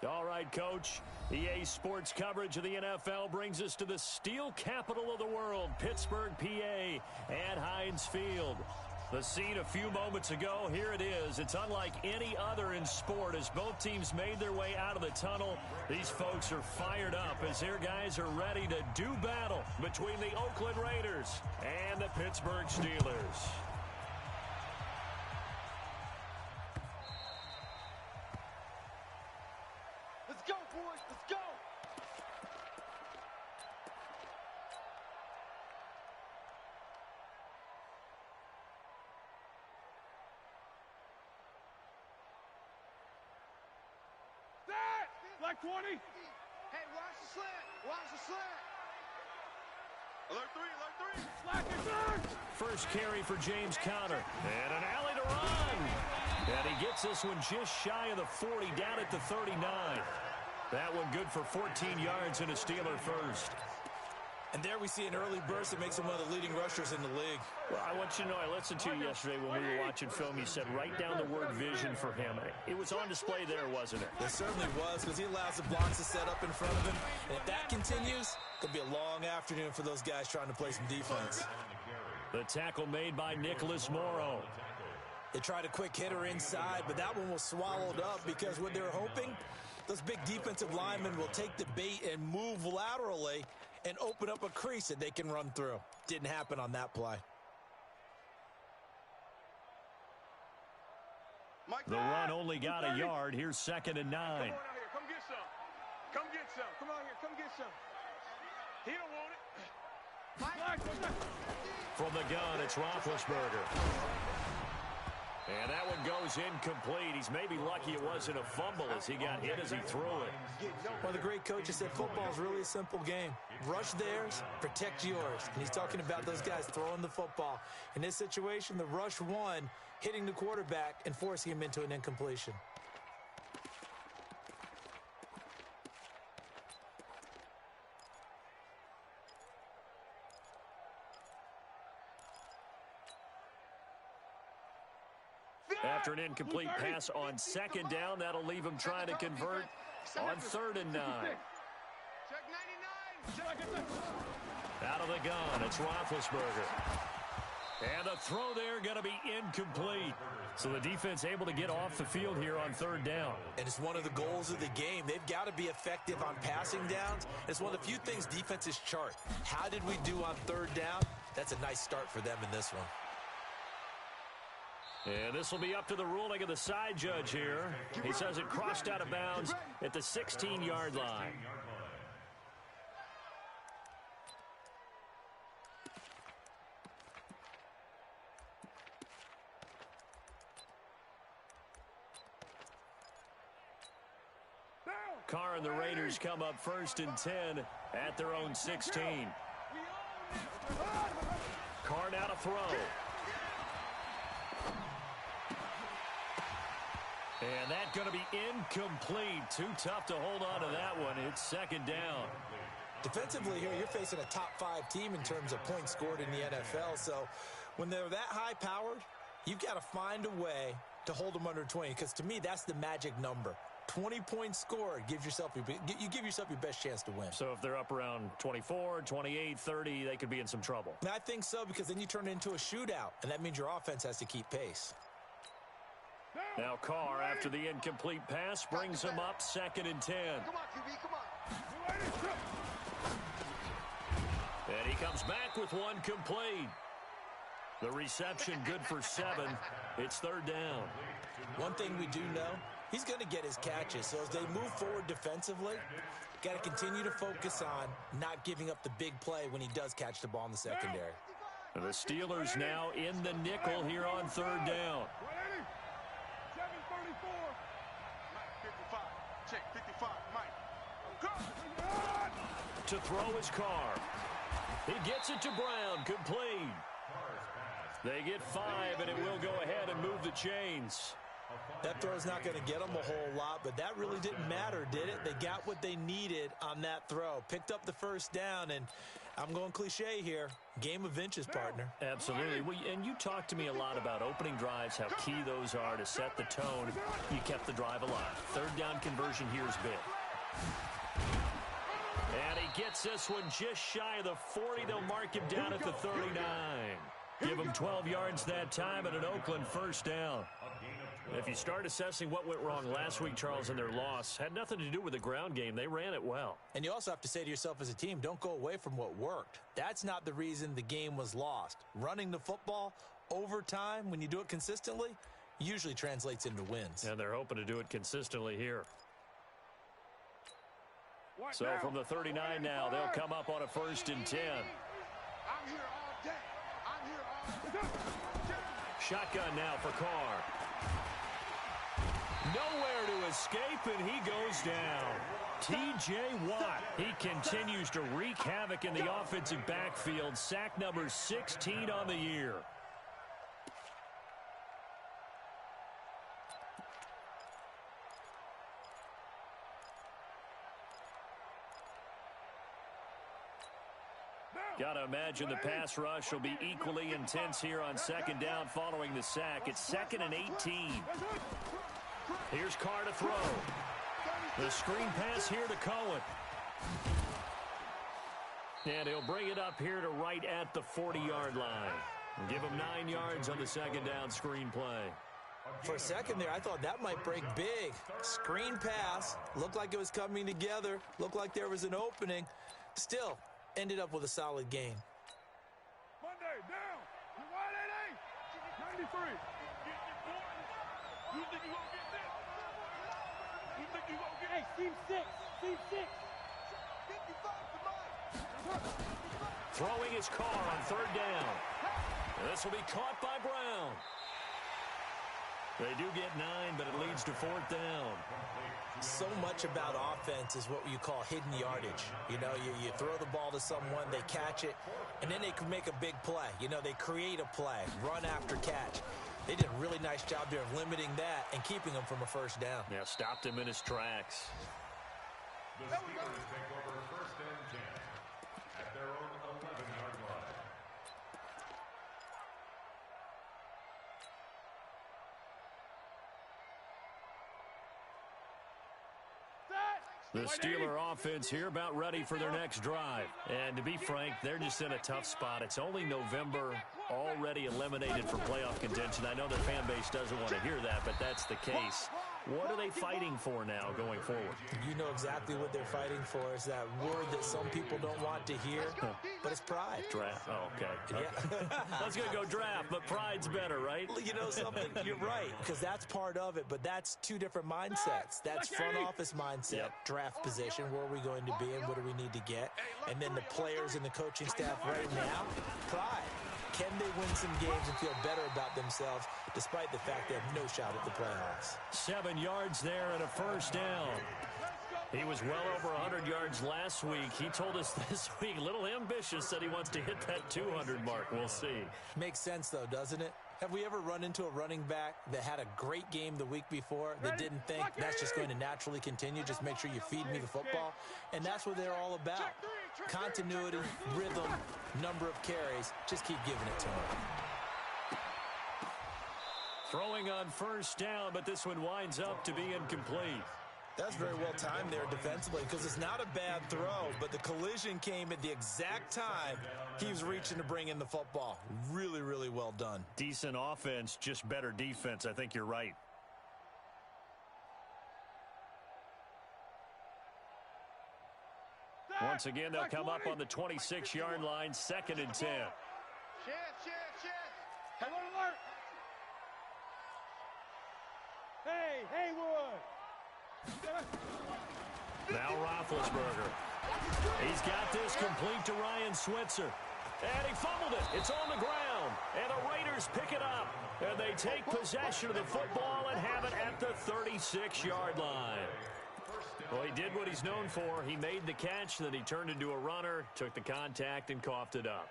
All right, Coach. EA Sports coverage of the NFL brings us to the steel capital of the world, Pittsburgh, PA, at Heinz Field. The scene a few moments ago, here it is. It's unlike any other in sport as both teams made their way out of the tunnel. These folks are fired up as their guys are ready to do battle between the Oakland Raiders and the Pittsburgh Steelers. Let's go, boys. Let's go. That! Like 20. Hey, watch the slant. Watch the slant. Alert 3, alert 3. Slack it back. First carry for James Conner. And an alley to run. And he gets this one just shy of the 40, down at the 39. That one good for 14 yards and a Steeler first. And there we see an early burst that makes him one of the leading rushers in the league. Well, I want you to know, I listened to you yesterday when we were watching film. You said write down the word vision for him. It was on display there, wasn't it? It certainly was, because he allows the blocks to set up in front of him. And if that continues, it could be a long afternoon for those guys trying to play some defense. The tackle made by Nicholas Morrow. They tried a quick hitter inside, but that one was swallowed up because what they're hoping, those big defensive linemen will take the bait and move laterally and open up a crease that they can run through. Didn't happen on that play. The run only got a yard. Here's 2nd and 9. Come on out here. Come get some. Come get some. Come on here. Come get some. He don't want it. From the gun, it's Roethlisberger. And that one goes incomplete. He's maybe lucky it wasn't a fumble as he got hit as he threw it. One of the great coaches said football is really a simple game. Rush theirs, protect yours. And he's talking about those guys throwing the football. In this situation, the rush won, hitting the quarterback and forcing him into an incompletion. After an incomplete pass on 2nd down, that'll leave him trying to convert on 3rd and 9. Check 99. Out of the gun, it's Roethlisberger. And the throw there going to be incomplete. So the defense able to get off the field here on 3rd down. And it's one of the goals of the game. They've got to be effective on passing downs. It's one of the few things defenses chart. How did we do on 3rd down? That's a nice start for them in this one. And this will be up to the ruling of the side judge here. He says it crossed out of bounds at the 16-yard line. Carr and the Raiders come up 1st and 10 at their own 16. Carr now to throw. And that's going to be incomplete. Too tough to hold on to that one. It's 2nd down. Defensively here, you're facing a top 5 team in terms of points scored in the NFL. So when they're that high-powered, you've got to find a way to hold them under 20. Because to me, that's the magic number. 20 points scored, you give yourself your best chance to win. So if they're up around 24, 28, 30, they could be in some trouble. And I think so, because then you turn it into a shootout, and that means your offense has to keep pace. Now Carr, after the incomplete pass, brings him up 2nd and 10. Come on, QB, come on. And he comes back with one complete. The reception good for 7. It's 3rd down. One thing we do know, he's going to get his catches. So as they move forward defensively, got to continue to focus on not giving up the big play when he does catch the ball in the secondary. The Steelers now in the nickel here on 3rd down. 734. 55. Check 55. Mike. To throw his Carr. He gets it to Brown. Complete. They get 5, and it will go ahead and move the chains. That throw's not going to get them a whole lot, but that really didn't matter, did it? They got what they needed on that throw. Picked up the first down, and I'm going cliche here. Game of inches, partner. Absolutely. Well, and you talked to me a lot about opening drives, how key those are to set the tone. You kept the drive alive. Third down conversion here is big. And he gets this one just shy of the 40. They'll mark him down at the 39. Give him 12 yards that time and an Oakland first down. If you start assessing what went wrong last week, Charles, in their loss, had nothing to do with the ground game. They ran it well. And you also have to say to yourself as a team, don't go away from what worked. That's not the reason the game was lost. Running the football over time, when you do it consistently, usually translates into wins. And they're hoping to do it consistently here. So from the 39 now, they'll come up on a 1st and 10. I'm here all day. I'm here all day. Shotgun now for Carr. Nowhere to escape, and he goes down. T.J. Watt, he continues to wreak havoc in the offensive backfield. Sack number 16 on the year. Got to imagine the pass rush will be equally intense here on 2nd down following the sack. It's 2nd and 18. Here's Carr to throw. The screen pass here to Cohen. And he'll bring it up here to right at the 40-yard line. Give him 9 yards on the 2nd down screen play. For a second there, I thought that might break big. Screen pass. Looked like it was coming together. Looked like there was an opening. Still, ended up with a solid gain. Monday, down. You wide 88. 93. You think you gonna get this? You think you gonna get Hey, team 6. Team 6. 55 to mine. Throwing his Carr on 3rd down. And this will be caught by Brown. They do get 9, but it leads to 4th down. So much about offense is what you call hidden yardage. You know, you throw the ball to someone, they catch it, and then they can make a big play. You know, they create a play, run after catch. They did a really nice job there of limiting that and keeping him from a 1st down. Yeah, stopped him in his tracks. The Steelers take over 1st and 10 at their own 11-yard line. The Steeler offense here about ready for their next drive. And to be frank, they're just in a tough spot. It's only November, already eliminated for playoff contention. I know their fan base doesn't want to hear that, but that's the case. What are they fighting for now going forward? You know exactly what they're fighting for. Is that word that some people don't want to hear, but it's pride. Draft. Oh, okay. Yeah. I was going to go draft, but pride's better, right? You know something? You're right, because that's part of it, but that's two different mindsets. That's front office mindset, draft position, where are we going to be and what do we need to get? And then the players and the coaching staff right now, pride. Can they win some games and feel better about themselves despite the fact they have no shot at the playoffs? 7 yards there and a 1st down. He was well over 100 yards last week. He told us this week, a little ambitious, said he wants to hit that 200 mark. We'll see. Makes sense, though, doesn't it? Have we ever run into a running back that had a great game the week before that didn't think that's just going to naturally continue? Just make sure you feed me the football. And that's what they're all about. Continuity, rhythm, number of carries. Just keep giving it to them. Throwing on 1st down, but this one winds up to be incomplete. That's very well timed there defensively because it's not a bad throw, but the collision came at the exact time he was reaching to bring in the football. Really, really well done. Decent offense, just better defense. I think you're right. Once again, they'll come up on the 26-yard line, 2nd and 10. Chance. Alert, alert. Hey, Haywood. Now Roethlisberger. He's got this complete to Ryan Switzer. And he fumbled it. It's on the ground. And the Raiders pick it up. And they take possession of the football and have it at the 36-yard line. Well, he did what he's known for. He made the catch, then he turned into a runner, took the contact, and coughed it up.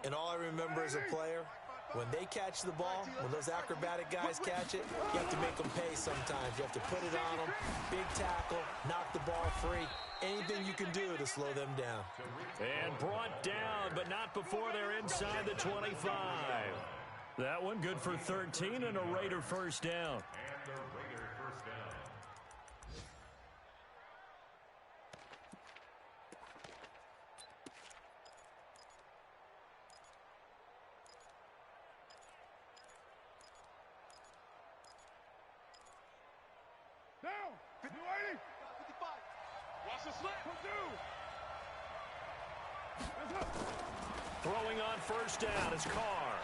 And all I remember as a player, When they catch the ball, when those acrobatic guys catch it, you have to make them pay sometimes. You have to put it on them, big tackle, knock the ball free. Anything you can do to slow them down. And brought down, but not before they're inside the 25. That one good for 13 and a Raider first down. And the Raider first down. Down. 280. 55. Watch the slant. Throwing on first down is Carr.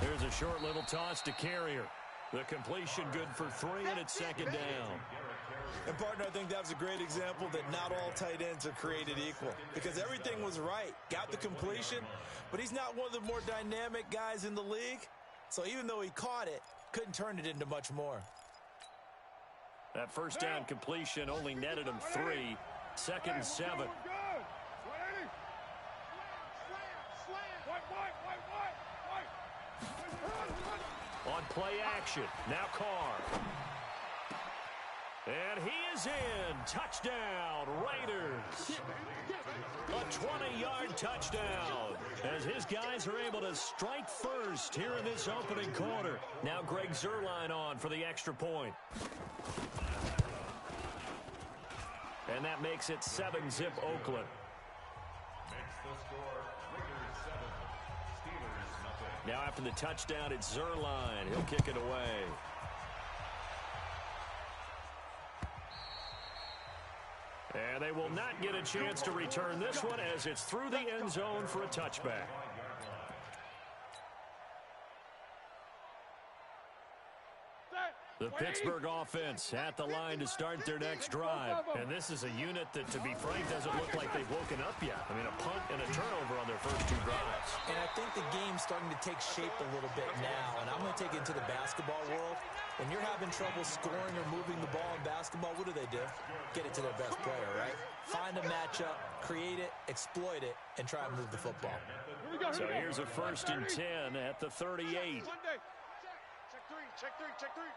There's a short little toss to Carrier. The completion good for 3, and it's second down. And, partner, I think that was a great example that not all tight ends are created equal because everything was right. Got the completion, but he's not one of the more dynamic guys in the league. So even though he caught it, couldn't turn it into much more. That first down completion only netted him 3. Second and 7. Good. 180. On play action, now Carr. And he is in. Touchdown, Raiders. A 20-yard touchdown as his guys are able to strike first here in this opening quarter. Now Greg Zuerlein on for the extra point. And that makes it 7-zip Oakland. Makes the score Raiders 7, Steelers nothing. Now after the touchdown, it's Zuerlein. He'll kick it away. And they will not get a chance to return this one as it's through the end zone for a touchback. The Pittsburgh offense at the line to start their next drive. And this is a unit that, to be frank, doesn't look like they've woken up yet. I mean, a punt and a turnover on their first 2 drives. And I think the game's starting to take shape a little bit now. And I'm going to take it into the basketball world. When you're having trouble scoring or moving the ball in basketball, what do? Get it to their best player, right? Find a matchup, create it, exploit it, and try and move the football. So here's a first and 10 at the 38. Check 3, check 3, check 3.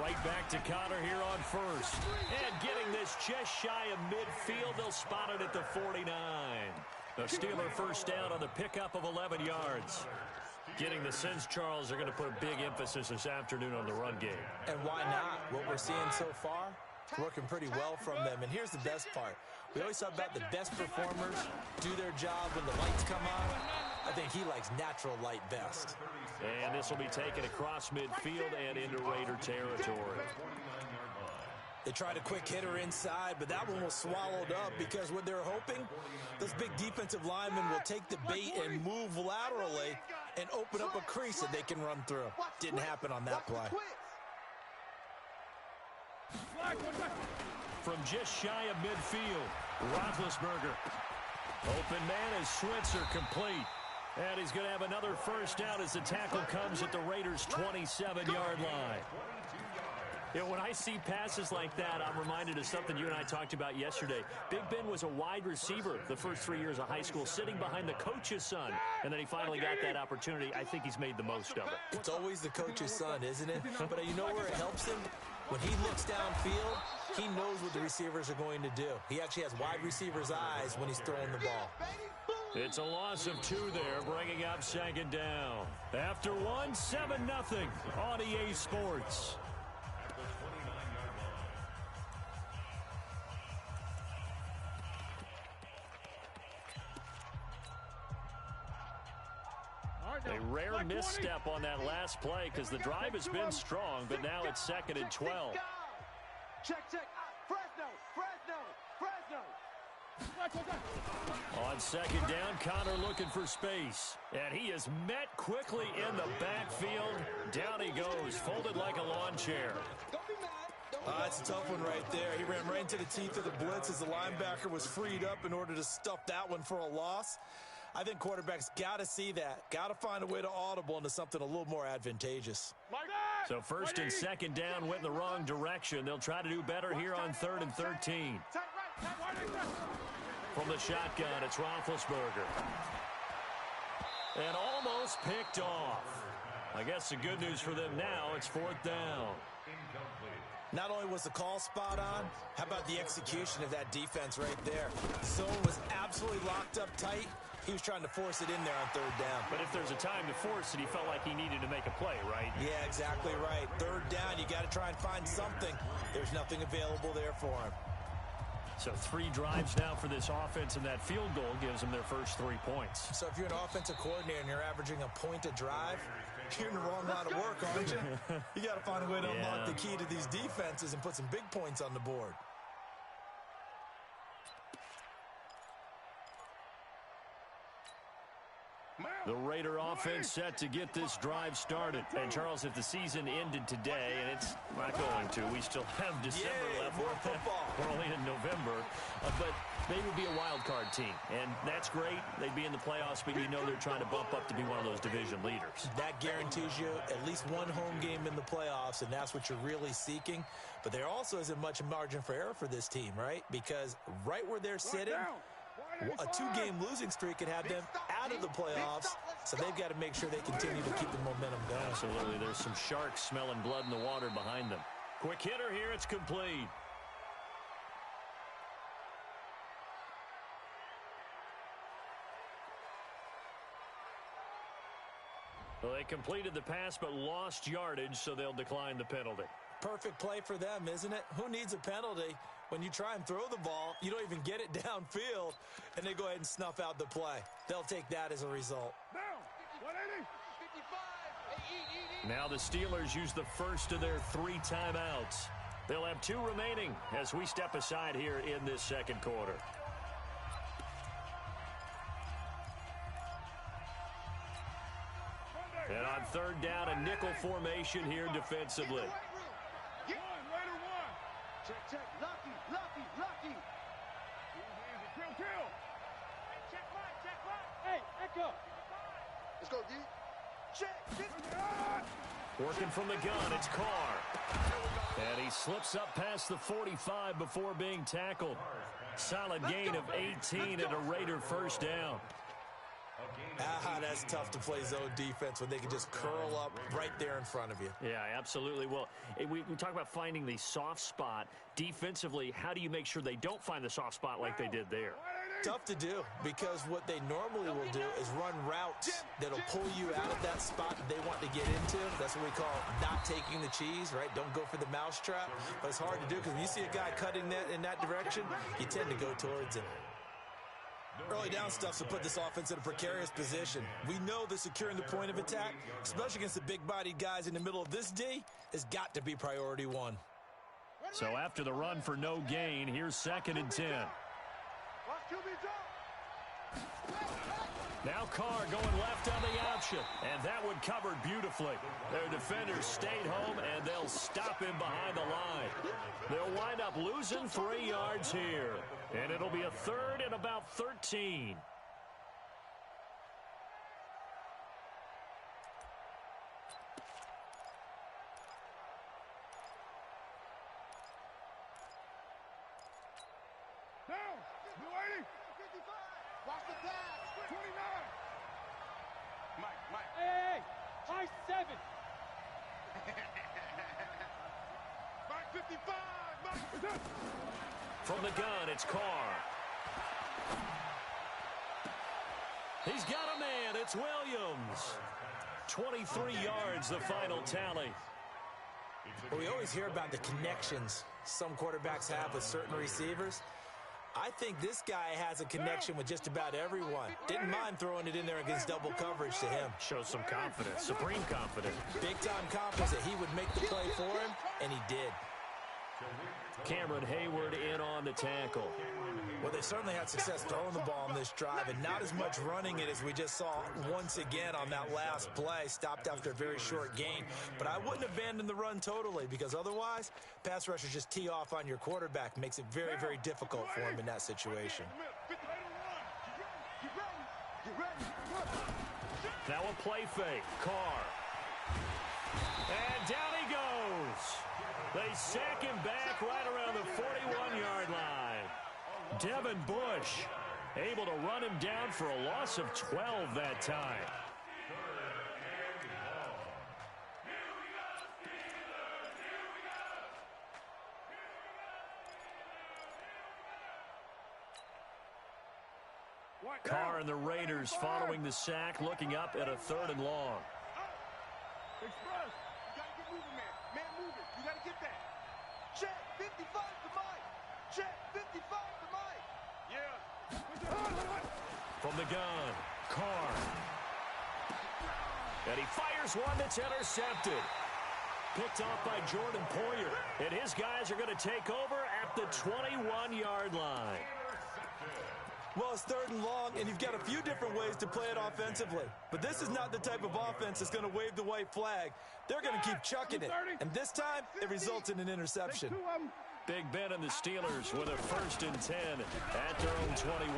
Right back to Connor here on first. And getting this just shy of midfield, they'll spot it at the 49. A Steeler first down on the pickup of 11 yards. Getting the sense, Charles, they're going to put a big emphasis this afternoon on the run game. And why not? What we're seeing so far, working pretty well from them. And here's the best part. We always talk about the best performers do their job when the lights come on. I think he likes natural light best. And this will be taken across midfield and into Raider territory. They tried a quick hitter inside, but that one was swallowed up because what they're hoping, those big defensive linemen will take the bait and move laterally and open up a crease that they can run through. Didn't happen on that play. From just shy of midfield, Roethlisberger. Open man is Switzer, complete. And he's going to have another first down as the tackle comes at the Raiders' 27-yard line. You know, when I see passes like that, I'm reminded of something you and I talked about yesterday. Big Ben was a wide receiver the first 3 years of high school, sitting behind the coach's son. And then he finally got that opportunity. I think he's made the most of it. It's always the coach's son, isn't it? But you know where it helps him? When he looks downfield, he knows what the receivers are going to do. He actually has wide receivers' eyes when he's throwing the ball. It's a loss of 2 there, bringing up second down. After 1, 7-0 on EA Sports. A rare misstep on that last play because the drive has been strong, but now it's second and 12. Check. Fresno. On second down, Connor looking for space. And he is met quickly in the backfield. Down he goes, folded like a lawn chair. That's a tough one right there. He ran right into the teeth of the blitz as the linebacker was freed up in order to stuff that one for a loss. I think quarterbacks got to see that. Got to find a way to audible into something a little more advantageous. So first and second down went in the wrong direction. They'll try to do better here on 3rd and 13. From the shotgun, it's Roethlisberger. And almost picked off. I guess the good news for them now, it's 4th down. Not only was the call spot on, how about the execution of that defense right there? Zone was absolutely locked up tight. He was trying to force it in there on 3rd down. But if there's a time to force it, he felt like he needed to make a play, right? Yeah, exactly right. 3rd down, you got to try and find something. There's nothing available there for him. So 3 drives now for this offense, and that field goal gives them their first 3 points. So if you're an offensive coordinator and you're averaging a point a drive, you're in the wrong line of work, aren't you? You got to find a way to unlock the key to these defenses and put some big points on the board. The Raider offense set to get this drive started. And, Charles, if the season ended today, and it's not going to, we still have December left. More football. We're only in November. But they would be a wild card team, and that's great. They'd be in the playoffs, but you know they're trying to bump up to be one of those division leaders. That guarantees you at least one home game in the playoffs, and that's what you're really seeking. But there also isn't much margin for error for this team, right? Because right where they're sitting, a 2-game losing streak could have them out of the playoffs, so they've got to make sure they continue to keep the momentum going. Absolutely. There's some sharks smelling blood in the water behind them. Quick hitter here. It's complete. Well, they completed the pass but lost yardage, so they'll decline the penalty. Perfect play for them, isn't it? Who needs a penalty when you try and throw the ball, you don't even get it downfield, and they go ahead and snuff out the play? They'll take that as a result. Now the Steelers use the first of their 3 timeouts. They'll have 2 remaining as we step aside here in this second quarter. And on 3rd down, a nickel formation here defensively. Check. Lucky. Kill. Check right. Hey, Echo. Let's go, D. Check. Working from the gun, it's Carr. And he slips up past the 45 before being tackled. Solid gain of 18 and a Raider first down. That's tough to play zone defense when they can just curl up right there in front of you. Yeah, absolutely. Well, we talk about finding the soft spot. Defensively, how do you make sure they don't find the soft spot like they did there? Tough to do, because what they normally will do is run routes that'll pull you out of that spot that they want to get into. That's what we call not taking the cheese, right? Don't go for the mousetrap. But it's hard to do because when you see a guy cutting that in that direction, you tend to go towards him. Early down stuff to put this offense in a precarious position. We know that securing the point of attack, especially against the big-bodied guys in the middle of this D, has got to be priority 1. So after the run for no gain, here's 2nd and 10. Now Carr going left on the option, and that one covered beautifully. Their defenders stayed home, and they'll stop him behind the line. They'll wind up losing 3 yards here, and it'll be a 3rd and about 13. Watch the pass. 29. Mike. Hey, high 7. Mike 55. Mike. From the gun, it's Carr. He's got a man. It's Williams. 23 yards, the final tally. Well, we always hear about the connections some quarterbacks have with certain receivers. I think this guy has a connection with just about everyone. Didn't mind throwing it in there against double coverage to him. Shows some confidence, supreme confidence. Big-time confidence that he would make the play for him, and he did. Cameron Hayward in on the tackle. Well, they certainly had success throwing the ball on this drive, and not as much running it as we just saw once again on that last play. Stopped after a very short gain. But I wouldn't abandon the run totally, because otherwise, pass rushers just tee off on your quarterback. Makes it very, very difficult for him in that situation. Now a play fake. Carr. And down he goes. They sack him back right around the 41-yard line. Devin Bush able to run him down for a loss of 12 that time. Carr and the Raiders following the sack, looking up at a 3rd and long. Express. You got to get moving, man. Man moving. You got to get that. Check. 55 to Mike. Check. 55 to Mike. Yeah. From the gun, Carr. And he fires one that's intercepted. Picked off by Jordan Poyer. And his guys are going to take over at the 21-yard line. Well, it's 3rd and long, and you've got a few different ways to play it offensively. But this is not the type of offense that's going to wave the white flag. They're going to keep chucking it. And this time, it results in an interception. Big Ben and the Steelers with a 1st and 10 at their own 21.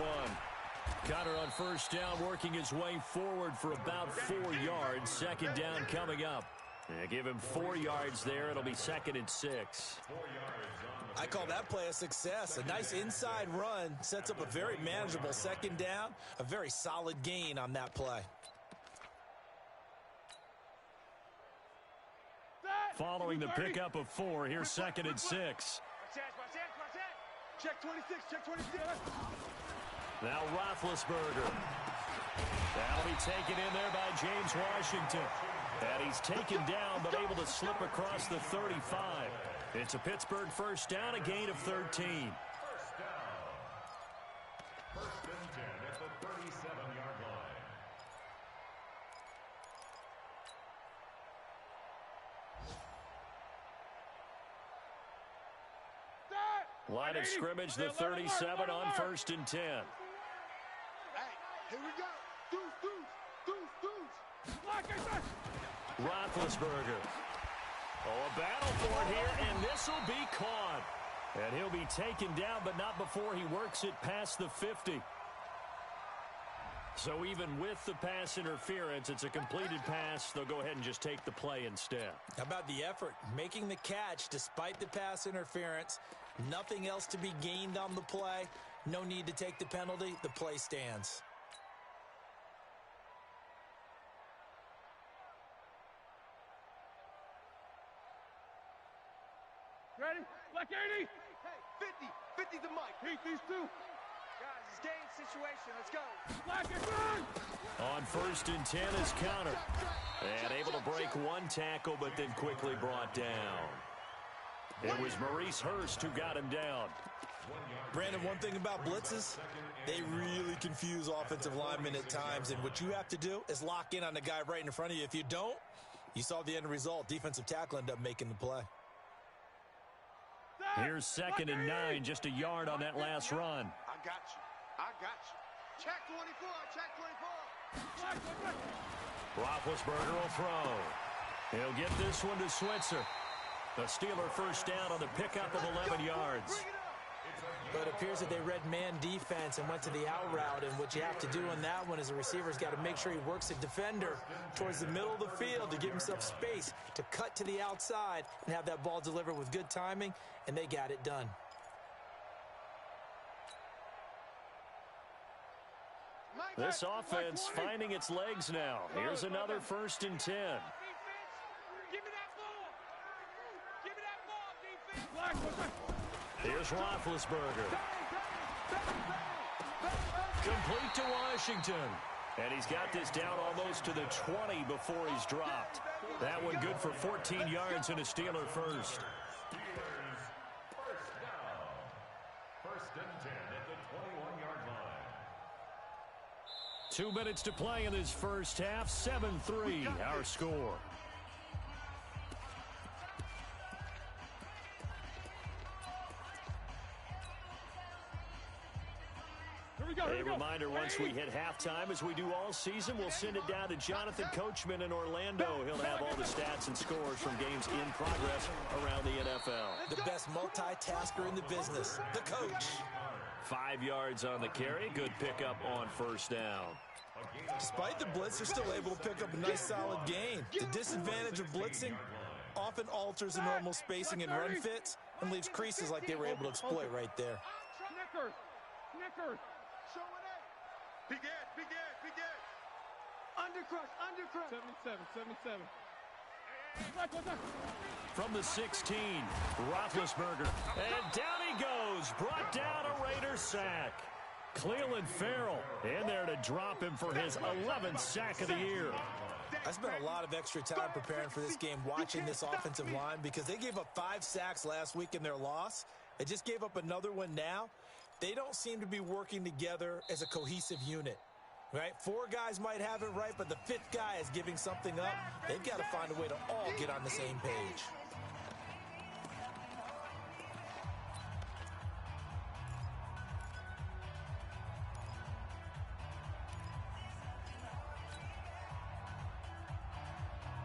Cutter on 1st down, working his way forward for about 4 yards. 2nd down coming up. Give him 4 yards there. It'll be 2nd and 6. I call that play a success. A nice inside run sets up a very manageable 2nd down. A very solid gain on that play. Following the pickup of 4, here's 2nd and 6. Check 26. Check 26. Now Roethlisberger. That'll be taken in there by James Washington. And he's taken down, but able to slip across the 35. It's a Pittsburgh 1st down, a gain of 13. 1st down. 1st and 10 at the 37-yard line. Line of scrimmage, the 37 on 1st and 10. Hey, here we go. Deuce. Roethlisberger. Oh, a battle for it here, and this will be caught. And he'll be taken down, but not before he works it past the 50. So even with the pass interference, it's a completed pass. They'll go ahead and just take the play instead. How about the effort? Making the catch despite the pass interference. Nothing else to be gained on the play. No need to take the penalty. The play stands. Ready? Black 80. Hey, 50. 50 to Mike. Heat these two. Guys, it's game situation. Let's go. Black it. On 1st and 10 is Counter. And able to break one tackle, but then quickly brought down. It was Maurice Hurst who got him down. Brandon, one thing about blitzes, they really confuse offensive linemen at times, and what you have to do is lock in on the guy right in front of you. If you don't, you saw the end result. Defensive tackle ended up making the play. Here's 2nd and 9, just a yard on that last run. I got you. Check 24. Check 24. Roethlisberger will throw. He'll get this one to Switzer. The Steeler 1st down on the pickup of 11 yards. But it appears that they read man defense and went to the out route, and what you have to do on that one is the receiver's got to make sure he works the defender towards the middle of the field to give himself space to cut to the outside and have that ball delivered with good timing, and they got it done. This offense finding its legs now. Here's another 1st and 10. Give me that ball. Give me that ball, defense. Here's Roethlisberger. Complete to Washington. And he's got this down almost to the 20 before he's dropped. That one good for 14 yards and a Steeler 1st. 1st and 10 at the 21-yard line. 2 minutes to play in this 1st half. 7-3 our score. A reminder, once we hit halftime, as we do all season, we'll send it down to Jonathan Coachman in Orlando. He'll have all the stats and scores from games in progress around the NFL. The best multitasker in the business, the coach. 5 yards on the carry. Good pickup on 1st down. Despite the blitz, they're still able to pick up a nice solid gain. The disadvantage of blitzing often alters the normal spacing and run fits and leaves creases like they were able to exploit right there. Snickers. Show it out. Big edge. Undercrush. 77. From the 16, Roethlisberger. And down he goes. Brought down a Raider sack. Clelin Ferrell in there to drop him for his 11th sack of the year. I spent a lot of extra time preparing for this game watching this offensive line because they gave up 5 sacks last week in their loss. They just gave up another one now. They don't seem to be working together as a cohesive unit, right? 4 guys might have it right, but the 5th guy is giving something up. They've got to find a way to all get on the same page.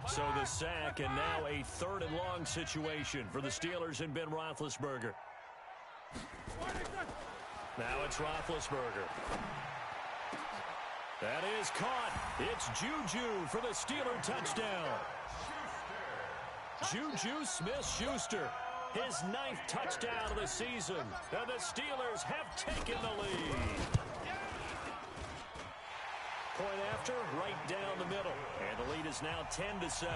So the sack, and now a 3rd and long situation for the Steelers and Ben Roethlisberger. Now it's Roethlisberger. That is caught. It's Juju for the Steeler touchdown. Juju Smith-Schuster, his 9th touchdown of the season. And the Steelers have taken the lead. Point after, right down the middle. And the lead is now 10-7.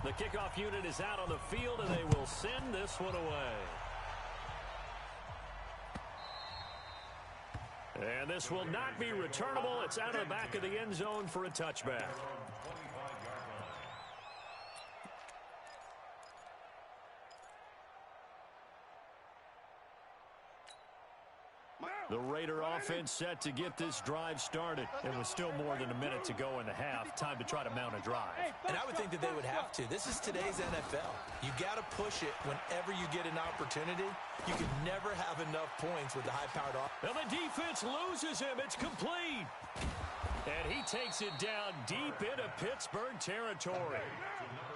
The kickoff unit is out on the field, and they will send this one away. And this will not be returnable. It's out of the back of the end zone for a touchback. The Raider offense set to get this drive started. It was still more than a minute to go in the half. Time to try to mount a drive. And I would think that they would have to. This is today's NFL. You got to push it whenever you get an opportunity. You can never have enough points with the high-powered offense. And the defense loses him. It's complete. And he takes it down deep into Pittsburgh territory.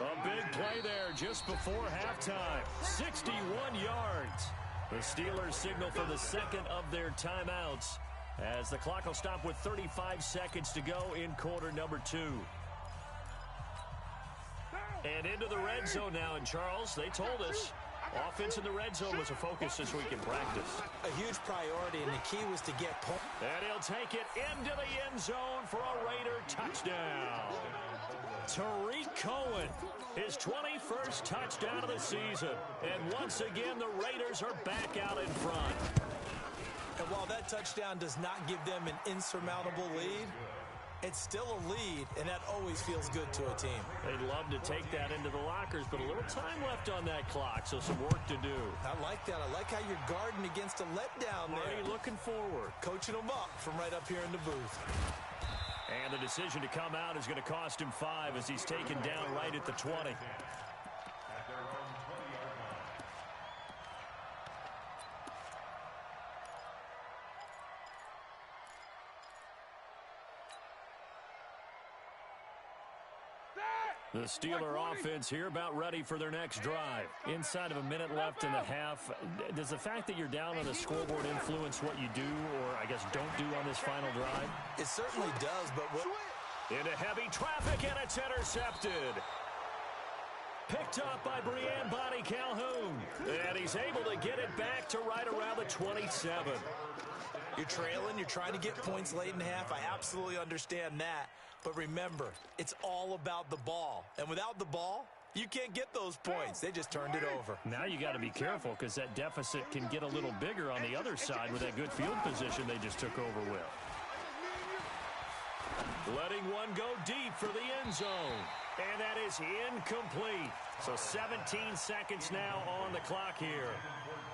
A big play there just before halftime. 61 yards. The Steelers signal for the 2nd of their timeouts as the clock will stop with 35 seconds to go in quarter number 2. And into the red zone now, and Charles, they told us offense in the red zone was a focus this week in practice. A huge priority, and the key was to get points. And he'll take it into the end zone for a Raider touchdown. Tariq Cohen, his 21st touchdown of the season. And once again, the Raiders are back out in front. And while that touchdown does not give them an insurmountable lead, it's still a lead, and that always feels good to a team. They'd love to take that into the lockers, but a little time left on that clock, so some work to do. I like that. I like how you're guarding against a letdown there. Already looking forward. Coaching them up from right up here in the booth. And the decision to come out is going to cost him 5 as he's taken down right at the 20. At their own 20-yard line. The Steeler offense here about ready for their next drive. Inside of a minute left in the half. Does the fact that you're down on the scoreboard influence what you do or, I guess, don't do on this final drive? It certainly does, but what... Into heavy traffic, and it's intercepted. Picked up by Brian Bonnie Calhoun. And he's able to get it back to right around the 27. You're trailing. You're trying to get points late in half. I absolutely understand that. But remember, it's all about the ball. And without the ball, you can't get those points. They just turned it over. Now you got to be careful because that deficit can get a little bigger on the other side with that good field position they just took over with. Letting one go deep for the end zone. And that is incomplete. So 17 seconds now on the clock here.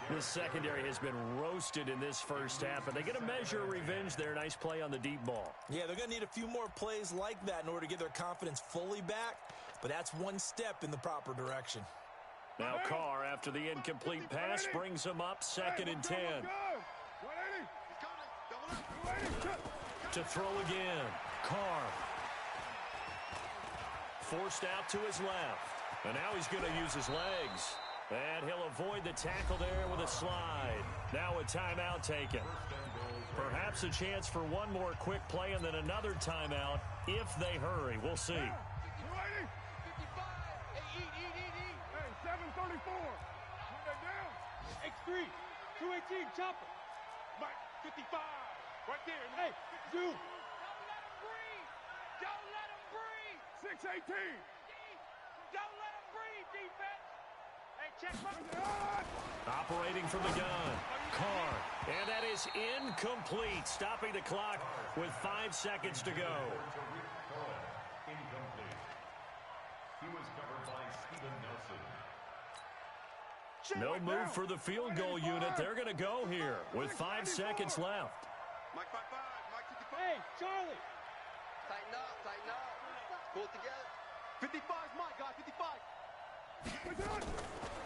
This secondary has been roasted in this first half, but they get a measure of revenge there. Nice play on the deep ball. Yeah, they're going to need a few more plays like that in order to get their confidence fully back, but that's one step in the proper direction. Now Carr, after the incomplete pass, brings them up 2nd and 10. To throw again. Carr. Forced out to his left. And now he's going to use his legs. And he'll avoid the tackle there with a slide. Now a timeout taken. Perhaps a chance for one more quick play and then another timeout if they hurry. We'll see. 55. Hey, eat. Hey, 734. Put that down. X3. 218. Chopper. Mike, 55. Right there. Hey, Zoo. Don't let him breathe. Don't let him breathe. 618. Don't let him breathe, defense. Operating from the gun, Carr. And that is incomplete, stopping the clock with 5 seconds to go. Incomplete. He was covered by Steven Nelson. No move for the field goal unit. They're going to go here with 5 seconds left. Mike 5-5. Mike 55. Hey, Charlie. Tighten up, tighten up. Pull it together. 55's Mike, guys, 55.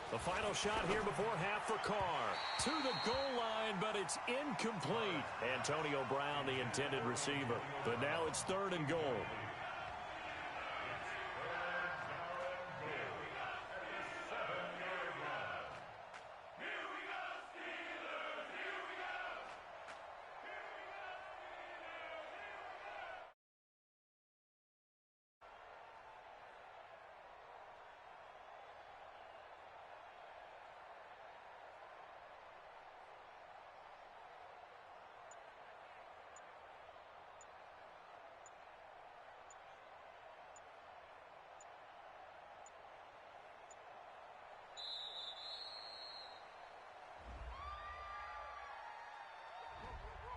The final shot here before half for Carr. To the goal line, but it's incomplete. Antonio Brown, the intended receiver. But now it's 3rd and goal.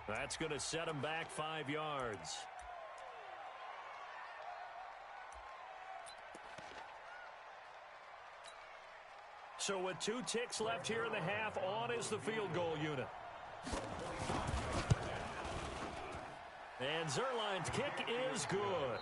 That's going to set him back 5 yards. So with 2 ticks left here in the half, on is the field goal unit. And Zuerlein's kick is good.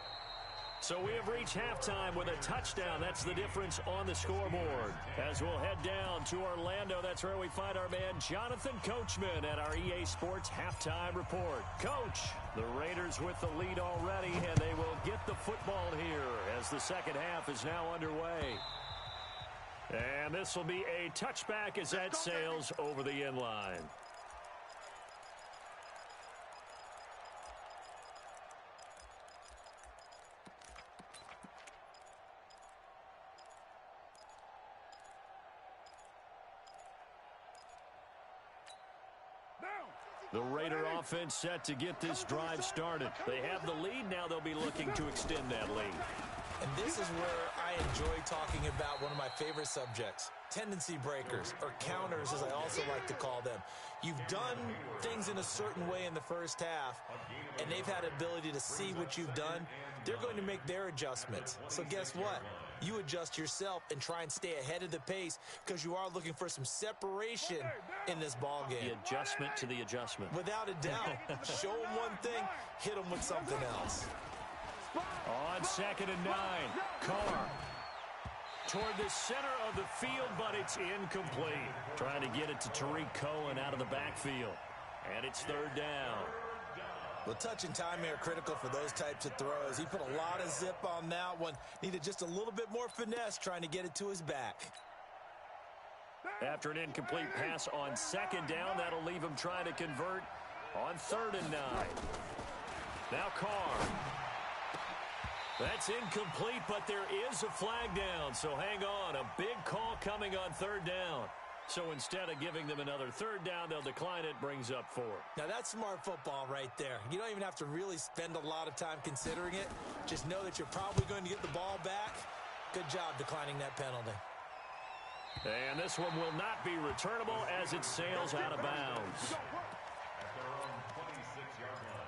So we have reached halftime with a touchdown. That's the difference on the scoreboard. As we'll head down to Orlando, that's where we find our man Jonathan Coachman at our EA Sports Halftime Report. Coach, the Raiders with the lead already, and they will get the football here as the second half is now underway. And this will be a touchback as that sails over the end line. The Raider offense set to get this drive started. They have the lead. Now they'll be looking to extend that lead. And this is where I enjoy talking about one of my favorite subjects, tendency breakers, or counters as I also like to call them. You've done things in a certain way in the first half, and they've had the ability to see what you've done. They're going to make their adjustments. So guess what? You adjust yourself and try and stay ahead of the pace because you are looking for some separation in this ball game. The adjustment to the adjustment. Without a doubt. Show them one thing, hit them with something else. On 2nd and 9, Carr toward the center of the field, but it's incomplete. Trying to get it to Tariq Cohen out of the backfield. And it's 3rd down. Well, touch and timing are critical for those types of throws. He put a lot of zip on that one. Needed just a little bit more finesse trying to get it to his back. After an incomplete pass on 2nd down, that'll leave him trying to convert on 3rd and 9. Now Carr. That's incomplete, but there is a flag down, so hang on. A big call coming on 3rd down. So instead of giving them another 3rd down, they'll decline it, brings up 4. Now that's smart football right there. You don't even have to really spend a lot of time considering it. Just know that you're probably going to get the ball back. Good job declining that penalty. And this one will not be returnable as it sails out of bounds. At their own 26-yard line.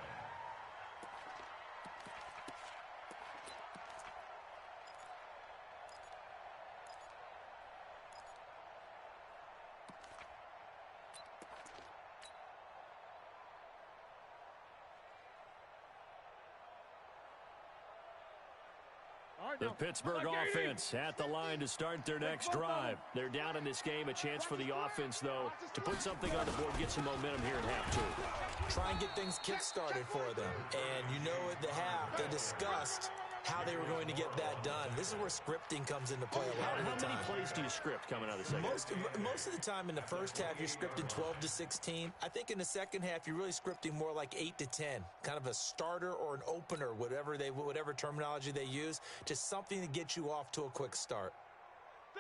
The Pittsburgh offense at the line to start their next drive. They're down in this game. A chance for the offense, though, to put something on the board, get some momentum here in half 2. Try and get things kick-started for them. And you know at the half, they discussed how they were going to get that done. This is where scripting comes into play a lot of the time. How many plays do you script coming out of the second? Most of the time in the first half, you're scripting 12 to 16. I think in the second half, you're really scripting more like 8 to 10. Kind of a starter or an opener, whatever terminology they use. Just something to get you off to a quick start.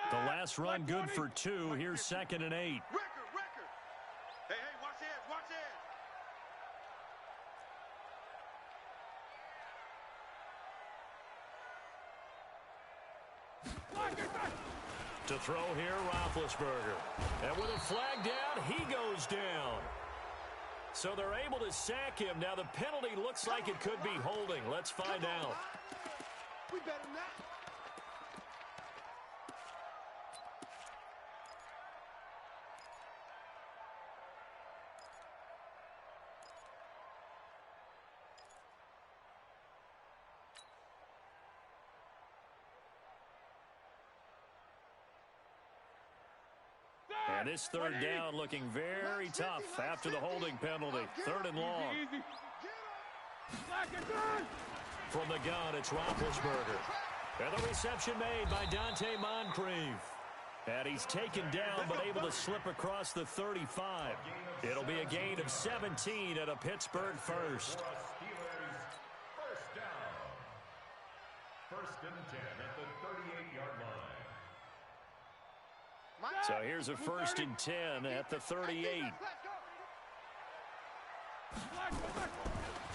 The last run good for 2. Here's 2nd and 8. Record. Hey, watch this, watch this. To throw here, Roethlisberger. And with a flag down, he goes down. So they're able to sack him. Now the penalty looks like it could be holding. Let's find out. We better not. And this third down looking very tough after the holding penalty. Third and long. From the gun, it's Roethlisberger. And the reception made by Dante Moncrief. And he's taken down but able to slip across the 35. It'll be a gain of 17 at a Pittsburgh first. First down. First and 10 at the 38-yard line. So here's a first and 10 at the 38.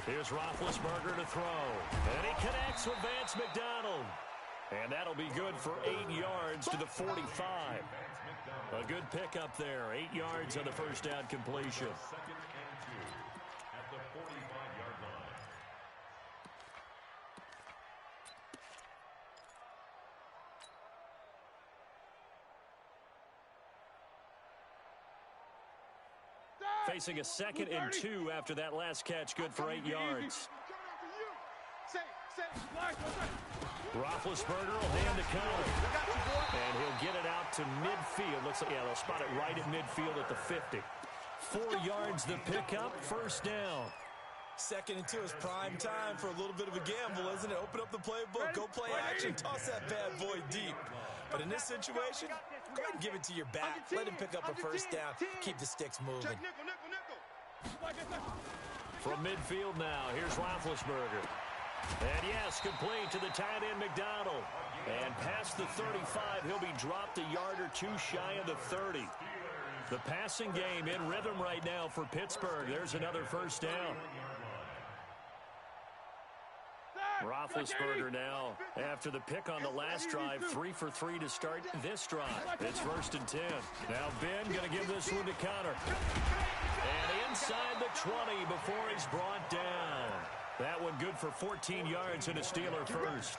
Here's Roethlisberger to throw. And he connects with Vance McDonald. And that'll be good for 8 yards to the 45. A good pickup there. 8 yards on the first down completion. Second and 2 at the 45-yard line. Facing a second and 2 after that last catch, good for 8 yards. Roethlisberger will hand the counter. And he'll get it out to midfield. Looks like, yeah, they'll spot it right at midfield at the 50. 4 yards the pickup, first down. Second and 2 is prime time for a little bit of a gamble, isn't it? Open up the playbook, go play action, toss that bad boy deep. But in this situation, go ahead and give it to your back. Let him pick up a first down. Keep the sticks moving. From midfield now, here's Roethlisberger. And yes, complete to the tight end McDonald. And past the 35, he'll be dropped a yard or two shy of the 30. The passing game in rhythm right now for Pittsburgh. There's another first down. Roethlisberger now, after the pick on the last drive, 3 for 3 to start this drive. It's first and 10. Now Ben going to give this one to Connor. And inside the 20 before he's brought down. That one good for 14 yards and a Steeler first.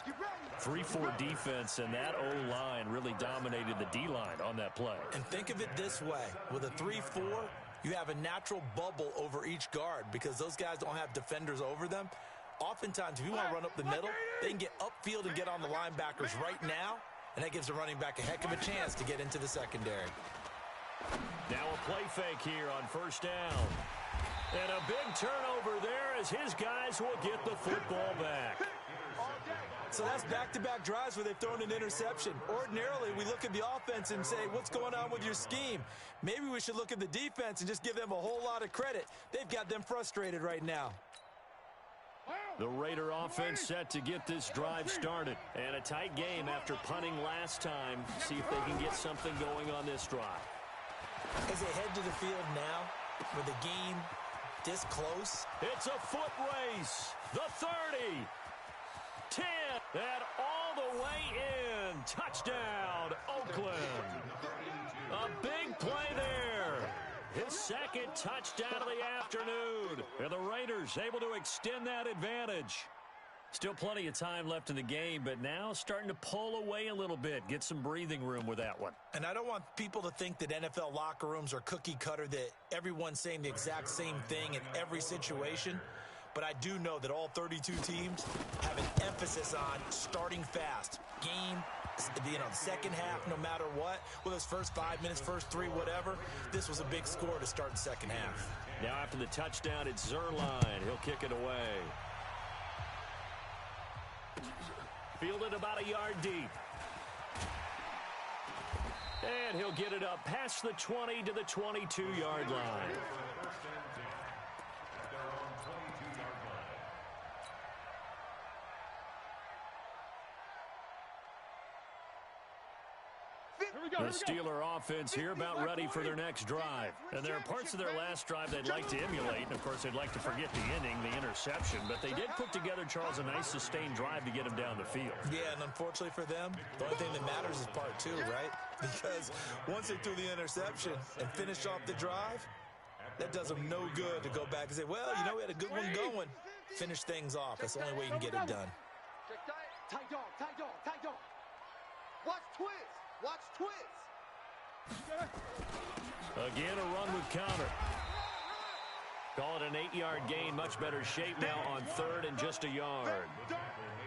3-4 defense, and that O-line really dominated the D-line on that play. And think of it this way. With a 3-4, you have a natural bubble over each guard because those guys don't have defenders over them. Oftentimes, if you want to run up the middle, they can get upfield and get on the linebackers right now, and that gives the running back a heck of a chance to get into the secondary. Now a play fake here on first down. And a big turnover there as his guys will get the football back. So that's back-to-back drives where they've thrown an interception. Ordinarily, we look at the offense and say, what's going on with your scheme? Maybe we should look at the defense and just give them a whole lot of credit. They've got them frustrated right now. The Raider offense set to get this drive started. And a tight game after punting last time. See if they can get something going on this drive. As they head to the field now, with the game this close. It's a foot race. The 30. 10. And all the way in. Touchdown, Oakland. A big play there. His second touchdown of the afternoon. And the Raiders able to extend that advantage. Still plenty of time left in the game, but now starting to pull away a little bit. Get some breathing room with that one. And I don't want people to think that NFL locker rooms are cookie cutter, that everyone's saying the exact same thing in every situation. But I do know that all 32 teams have an emphasis on starting fast. Game, the second half, no matter what, whether it's first 5 minutes, first 3, whatever, this was a big score to start the second half. Now after the touchdown, it's Zuerlein. He'll kick it away. Fielded about a yard deep. And he'll get it up past the 20 to the 22-yard line. The Steeler offense here about ready for their next drive. And there are parts of their last drive they'd like to emulate. And, of course, they'd like to forget the inning, the interception. But they did put together, Charles, a nice sustained drive to get him down the field. Yeah, and unfortunately for them, the only thing that matters is part 2, right? because once they threw the interception and finished off the drive, that does them no good to go back and say, well, you know, we had a good one going. Finish things off. That's the only way you can get it done. Tight dog, tight dog, tight dog. Watch twist. Watch twist. Again, a run with counter. Call it an 8-yard gain. Much better shape now on third and just a yard.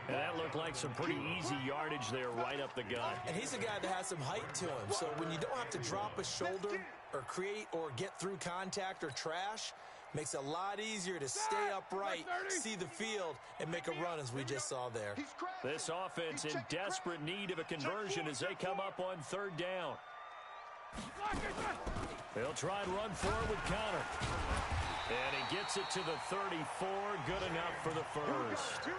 And that looked like some pretty easy yardage there right up the gut. And he's a guy that has some height to him. So when you don't have to drop a shoulder or create or get through contact or trash, makes it a lot easier to stay upright, see the field, and make a run as we just saw there. This offense in desperate need of a conversion as they come up on third down. They'll try and run forward with counter. And he gets it to the 34. Good enough for the first.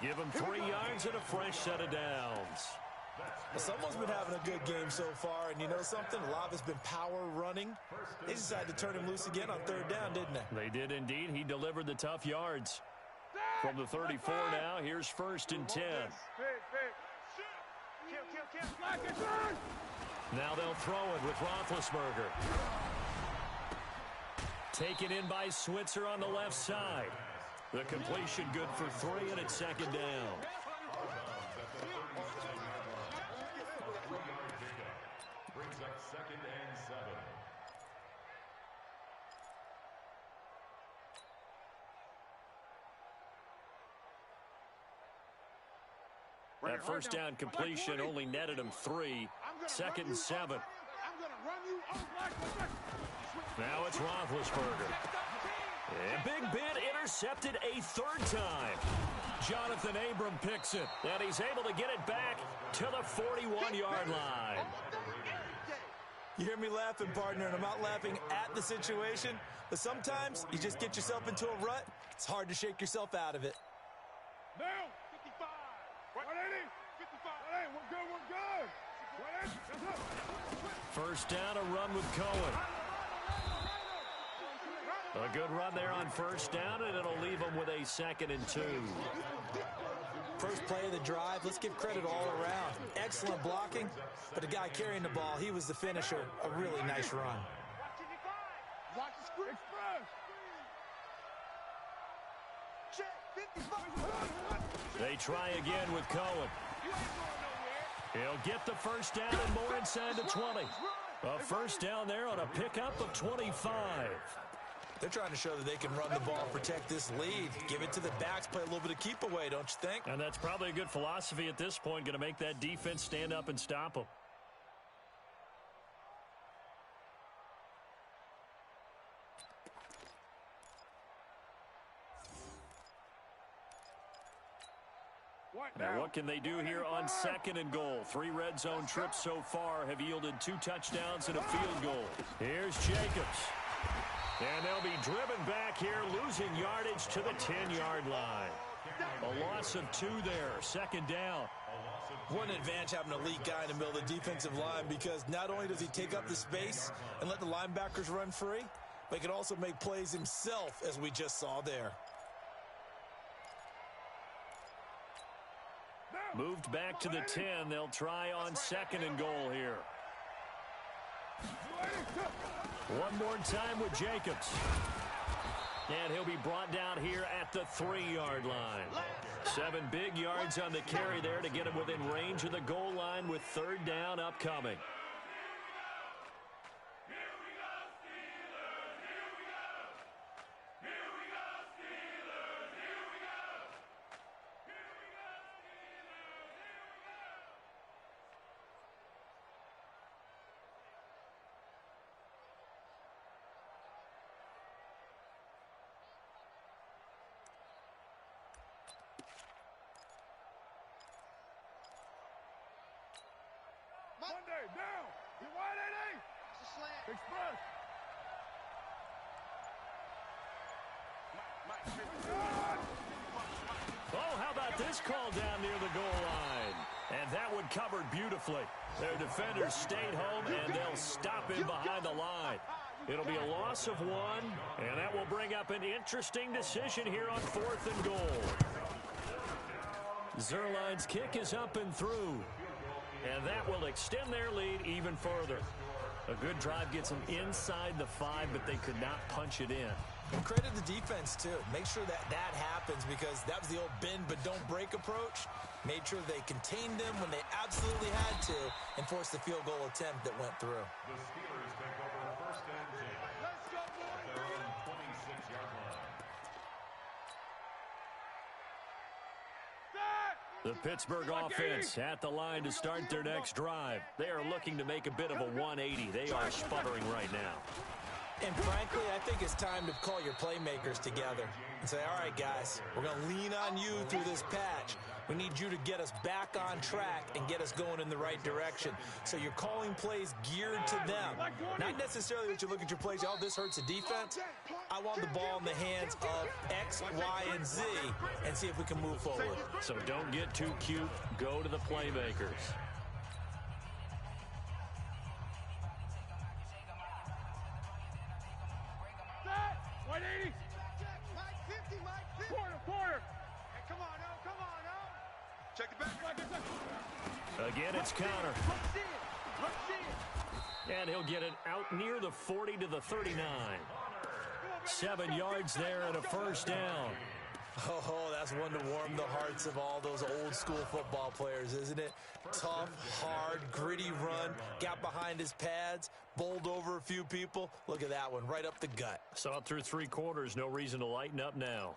Give him 3 yards and a fresh set of downs. Well, someone's been having a good game so far, and you know something? A lot of it's been power running. They decided to turn him loose again on third down, didn't they? They did indeed. He delivered the tough yards. From the 34 now, here's first and 10. Now they'll throw it with Roethlisberger. Taken in by Switzer on the left side. The completion good for 3, and it's second down. Brings up second and 7. That first down completion only netted him 3. Second and 7. Now it's Roethlisberger. And Big Ben intercepted a third time. Jonathan Abram picks it, and he's able to get it back to the 41-yard line. You hear me laughing, partner, and I'm not laughing at the situation, but sometimes you just get yourself into a rut. It's hard to shake yourself out of it. Now, 55. 180. 55. Hey, we're good, we're good. 180. That's up. First down, a run with Cohen. A good run there on first down, and it'll leave them with a second and 2. First play of the drive, let's give credit all around. Excellent blocking, but the guy carrying the ball, he was the finisher. A really nice run. Watch the screen. Check, 55. They try again with Cohen. He'll get the first down and more inside the 20. A first down there on a pickup of 25. They're trying to show that they can run the ball, protect this lead. Give it to the backs, play a little bit of keep away, don't you think? And that's probably a good philosophy at this point, going to make that defense stand up and stop them. Now what can they do here on second and goal? 3 red zone trips so far have yielded 2 touchdowns and a field goal. Here's Jacobs. And they'll be driven back here, losing yardage to the 10-yard line. A loss of 2 there, second down. What an advantage having an elite guy in the middle of the defensive line, because not only does he take up the space and let the linebackers run free, but he can also make plays himself, as we just saw there. Moved back to the 10. They'll try on second and goal here. One more time with Jacobs. And he'll be brought down here at the 3-yard line. 7 big yards on the carry there to get him within range of the goal line with third down upcoming. Monday, down. You 180. It's a slant. Express. Oh, how about this call down near the goal line? And that one covered beautifully. Their defenders stayed home, and they'll stop him behind the line. It'll be a loss of 1, and that will bring up an interesting decision here on 4th and goal. Zuerlein's kick is up and through. And that will extend their lead even further. A good drive gets them inside the 5, but they could not punch it in. And credit the defense, too. Make sure that happens, because that was the old bend but don't break approach. Made sure they contained them when they absolutely had to and forced the field goal attempt that went through. The Steelers take over first and 10. Let's go, boys. Their own 26-yard line. The Pittsburgh offense at the line to start their next drive. They are looking to make a bit of a 180. They are sputtering right now. And frankly, I think it's time to call your playmakers together and say, all right, guys, we're going to lean on you through this patch. We need you to get us back on track and get us going in the right direction. So you're calling plays geared to them. Not necessarily that you look at your plays, oh, this hurts the defense. I want the ball in the hands of X, Y, and Z and see if we can move forward. So don't get too cute. Go to the playmakers. Set. 180. Mike 50, Mike 50. Quarter. Hey, come on, now. Come on, now. Check the back. Again, it's counter. Let's see it. Let's see it. And he'll get it out near the 40 to the 39. 7 yards there and a first down. Oh, that's one to warm the hearts of all those old school football players, isn't it? Tough, hard, gritty run, got behind his pads, bowled over a few people. Look at that one, right up the gut. Saw it through 3 quarters, no reason to lighten up now.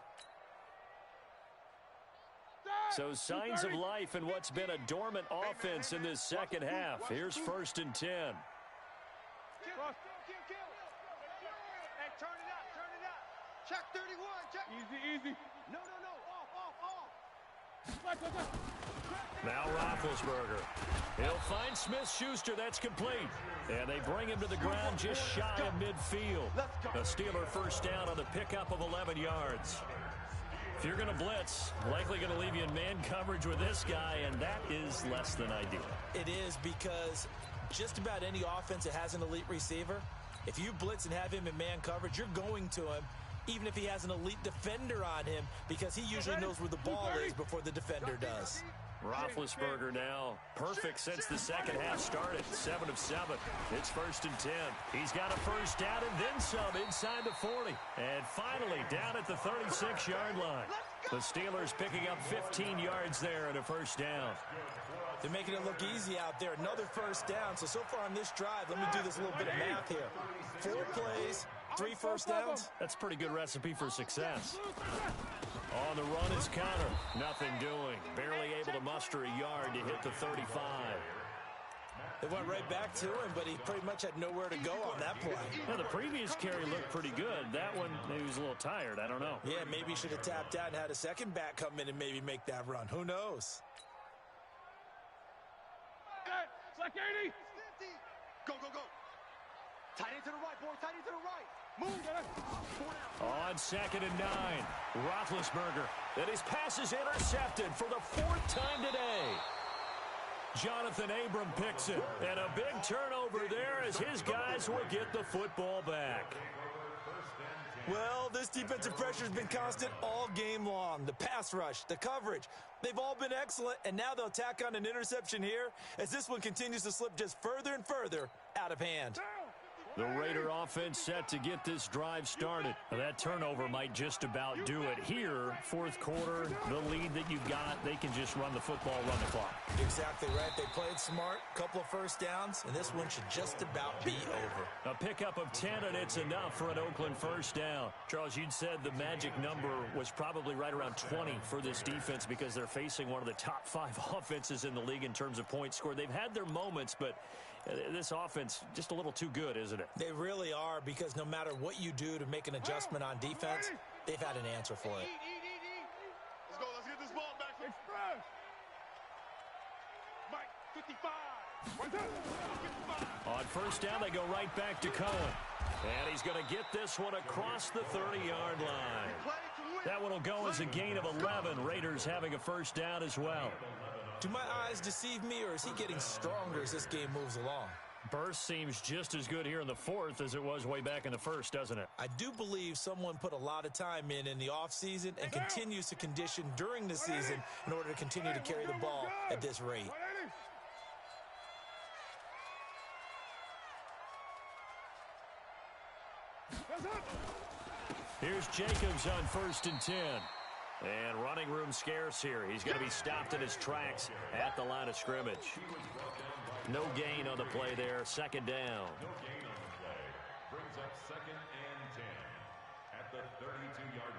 So signs of life in what's been a dormant offense in this second half. Here's first and 10. Kill. Hey, turn it up. Check 31. Check. Easy. No. Off. Now Roethlisberger. He'll find Smith-Schuster. That's complete. And they bring him to the ground just shy of midfield. A Steeler first down on the pickup of 11 yards. If you're going to blitz, likely going to leave you in man coverage with this guy, and that is less than ideal. It is, because just about any offense that has an elite receiver, if you blitz and have him in man coverage, you're going to him, even if he has an elite defender on him, because he usually knows where the ball is before the defender does. Roethlisberger now perfect since the second half started. 7 of 7. It's first and 10. He's got a first down and then some inside the 40. And finally down at the 36-yard line. The Steelers picking up 15 yards there and a first down. They're making it look easy out there. Another first down. So far on this drive, let me do this little bit of math here. 4 plays, 3 first downs. That's a pretty good recipe for success. On the run is counter. Nothing doing. Barely able to muster a yard to hit the 35. They went right back to him, but he pretty much had nowhere to go on that play. Yeah, the previous carry looked pretty good. That one, maybe he was a little tired. I don't know. Yeah, maybe he should have tapped out and had a second back come in and maybe make that run. Who knows? Slack 80. 50. Go. Tight end to the right, boy. Tight end to the right. Move. On 2nd and 9, Roethlisberger. And his pass is intercepted for the 4th time today. Jonathan Abram picks it. And a big turnover there as his guys will get the football back. Well, this defensive pressure has been constant all game long. The pass rush, the coverage, they've all been excellent, and now they'll tack on an interception here as this one continues to slip just further and further out of hand. The Raider offense set to get this drive started. Now, that turnover might just about do it. Here, 4th quarter, the lead that you've got, they can just run the football, run the clock. Exactly right. They played smart, couple of first downs, and this one should just about be over. A pickup of 10, and it's enough for an Oakland first down. Charles, you'd said the magic number was probably right around 20 for this defense because they're facing one of the top 5 offenses in the league in terms of points scored. They've had their moments, but this offense just a little too good, isn't it? They really are, because no matter what you do to make an adjustment on defense, they've had an answer for it. Let's go. Let's get this ball back. Express. Mike 55. 55. On first down, they go right back to Cohen. And he's going to get this one across the 30-yard line. That one will go as a gain of 11. Raiders having a first down as well. Do my eyes deceive me, or is he getting stronger as this game moves along? Burst seems just as good here in the 4th as it was way back in the 1st, doesn't it? I do believe someone put a lot of time in the offseason and continues to condition during the season in order to continue to carry the ball at this rate. Here's Jacobs on 1st and 10. And running room scarce here. He's going to be stopped in his tracks at the line of scrimmage. No gain on the play there. 2nd down. No gain on the play. Brings up 2nd and 10 at the 32-yard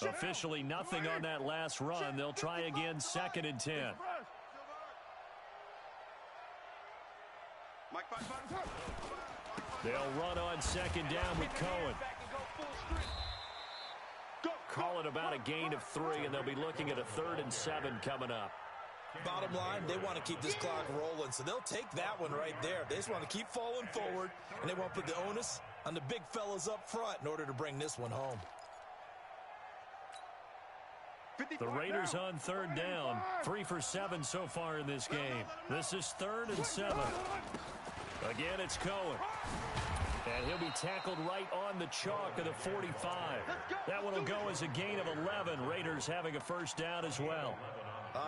line. Officially nothing on that last run. They'll try again 2nd and 10. They'll run on 2nd down with Cohen. Call it about a gain of 3, and they'll be looking at a 3rd and 7 coming up. Bottom line, they want to keep this clock rolling, so they'll take that one right there. They just want to keep falling forward, and they want to put the onus on the big fellas up front in order to bring this one home. The Raiders on 3rd down. 3 for 7 so far in this game. This is 3rd and 7. Again, it's Cohen. And he'll be tackled right on the chalk of the 45. That one will go as a gain of 11. Raiders having a 1st down as well.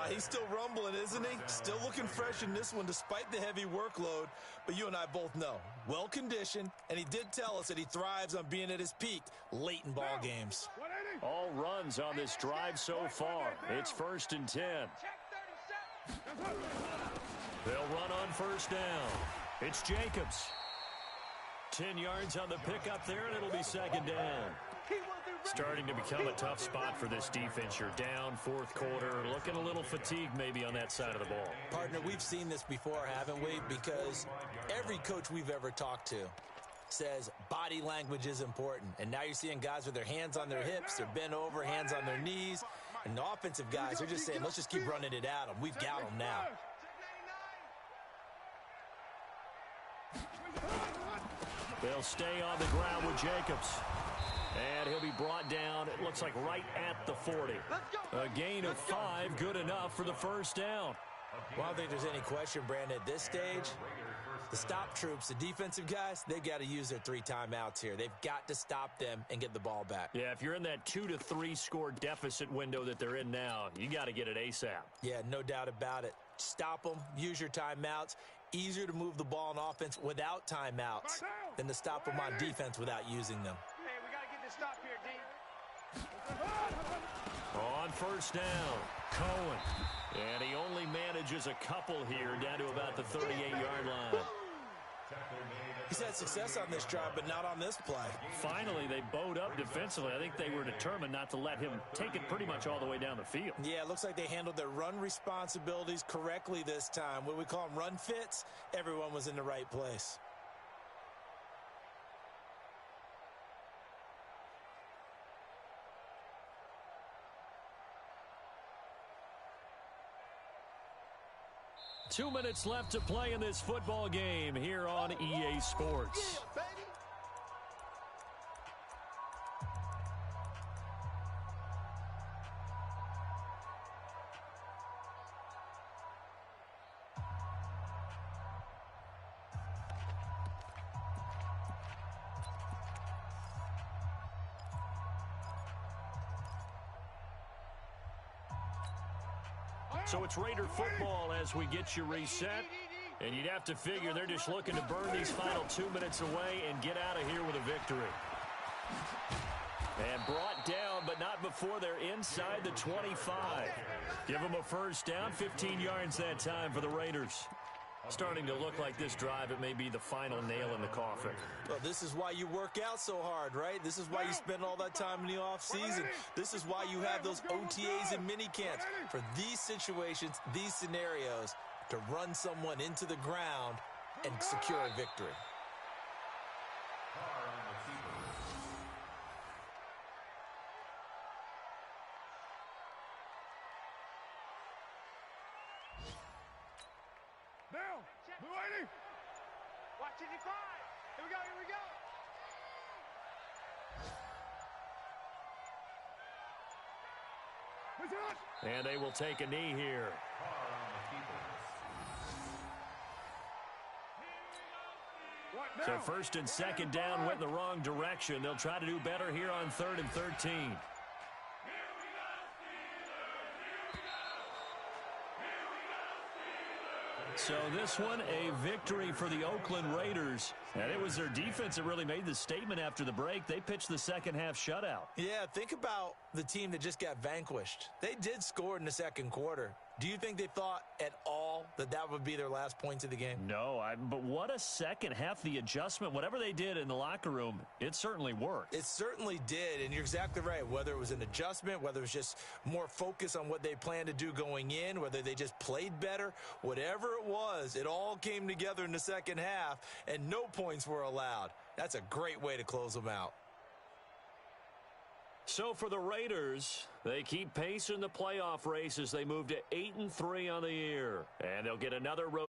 He's still rumbling, isn't he? Still looking fresh in this one despite the heavy workload. But you and I both know, well-conditioned, and he did tell us that he thrives on being at his peak late in ball games. All runs on this drive so far. It's 1st and 10. They'll run on 1st down. It's Jacobs. 10 yards on the pickup there, and it'll be 2nd down. Starting to become a tough spot for this defense. You're down 4th quarter, looking a little fatigued maybe on that side of the ball. Partner, we've seen this before, haven't we? Because every coach we've ever talked to says body language is important. And now you're seeing guys with their hands on their hips, they're bent over, hands on their knees. And the offensive guys are just saying, let's just keep running it at them. We've got them now. They'll stay on the ground with Jacobs. And he'll be brought down, it looks like right at the 40. A gain of 5, good enough for the 1st down. Well, I don't think there's any question, Brandon, at this stage, the stop troops, the defensive guys, they've got to use their 3 timeouts here. They've got to stop them and get the ball back. Yeah, if you're in that 2 to 3 score deficit window that they're in now, you got to get it ASAP. Yeah, no doubt about it. Stop them, use your timeouts. Easier to move the ball on offense without timeouts than to stop them on defense without using them. Hey, we got to get this stop here, D. On 1st down, Cohen. And he only manages a couple here down to about the 38-yard line. He's had success on this drive, but not on this play. Finally, they bowed up defensively. I think they were determined not to let him take it pretty much all the way down the field. Yeah, it looks like they handled their run responsibilities correctly this time. What we call them run fits, everyone was in the right place. Two minutes left to play in this football game here on EA Sports. So it's Raider football as we get you reset. And you'd have to figure they're just looking to burn these final 2 minutes away and get out of here with a victory. And brought down, but not before they're inside the 25. Give them a 1st down, 15 yards that time for the Raiders. Starting to look like this drive, it may be the final nail in the coffin. Well, this is why you work out so hard, right? This is why you spend all that time in the offseason. This is why you have those OTAs and mini camps. For these situations, these scenarios, to run someone into the ground and secure a victory. Now, blue 80. Watch 85. Here we go, here we go. And they will take a knee here. So 1st and 2nd down went in the wrong direction. They'll try to do better here on 3rd and 13. So this one, a victory for the Oakland Raiders. And it was their defense that really made the statement after the break. They pitched the second half shutout. Yeah, think about the team that just got vanquished. They did score in the second quarter. Do you think they thought at all that that would be their last points of the game? No, but what a second half. The adjustment, whatever they did in the locker room, it certainly worked. It certainly did, and you're exactly right. Whether it was an adjustment, whether it was just more focus on what they planned to do going in, whether they just played better, whatever it was, it all came together in the second half, and no points were allowed. That's a great way to close them out. So for the Raiders, they keep pace in the playoff race as they move to 8-3 on the year. And they'll get another road.